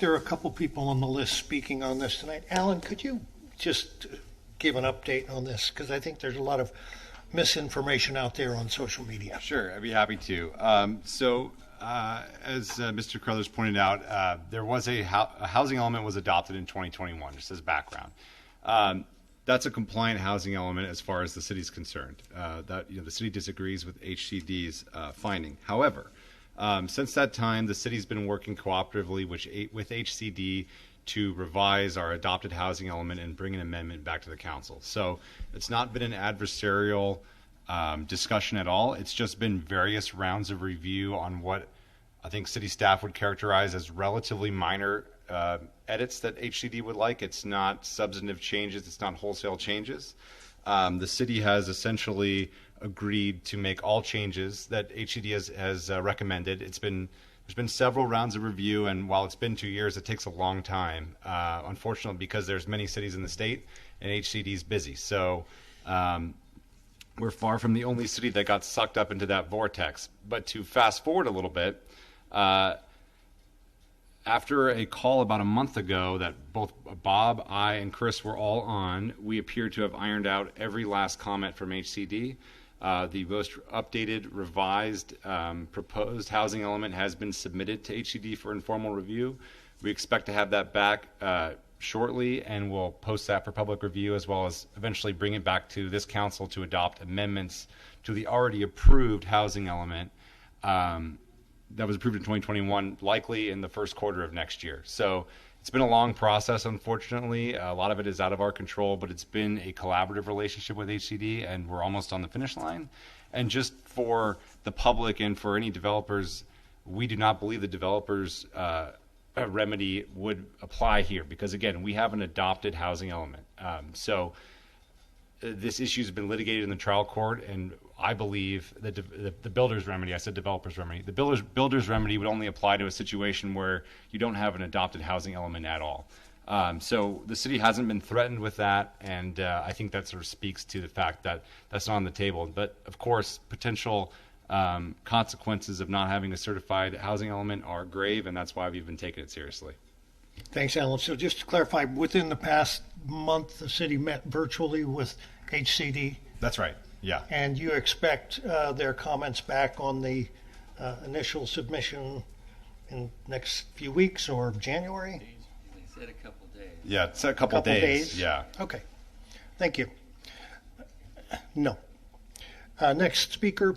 there are a couple people on the list speaking on this tonight. Alan, could you just give an update on this? Because I think there's a lot of misinformation out there on social media. Sure, I'd be happy to. As Mr. Crothers pointed out, there was a housing element was adopted in 2021, just as background. That's a compliant housing element as far as the city's concerned. The city disagrees with HCD's finding. However, since that time, the city's been working cooperatively with HCD to revise our adopted housing element and bring an amendment back to the council. So it's not been an adversarial discussion at all. It's just been various rounds of review on what I think city staff would characterize as relatively minor edits that HCD would like. It's not substantive changes. It's not wholesale changes. The city has essentially agreed to make all changes that HCD has recommended. There's been several rounds of review, and while it's been 2 years, it takes a long time, unfortunately, because there's many cities in the state, and HCD is busy. So we're far from the only city that got sucked up into that vortex. But to fast forward a little bit, after a call about a month ago that both Bob, I, and Chris were all on, we appear to have ironed out every last comment from HCD. The most updated, revised, proposed housing element has been submitted to HCD for informal review. We expect to have that back shortly, and we'll post that for public review, as well as eventually bring it back to this council to adopt amendments to the already approved housing element that was approved in 2021, likely in the first quarter of next year. So it's been a long process, unfortunately. A lot of it is out of our control, but it's been a collaborative relationship with HCD, and we're almost on the finish line. And just for the public and for any developers, we do not believe the developers' remedy would apply here, because, again, we have an adopted housing element. This issue has been litigated in the trial court, and I believe that the builder's remedy, I said developer's remedy, the builder's remedy would only apply to a situation where you don't have an adopted housing element at all. So the city hasn't been threatened with that, and I think that sort of speaks to the fact that that's not on the table. But, of course, potential consequences of not having a certified housing element are grave, and that's why we've been taking it seriously. Thanks, Alan. So just to clarify, within the past month, the city met virtually with HCD. That's right, yeah. And you expect their comments back on the initial submission in next few weeks or January? They said a couple days. Yeah, it's a couple days. Yeah. Okay. Thank you. No. Next speaker.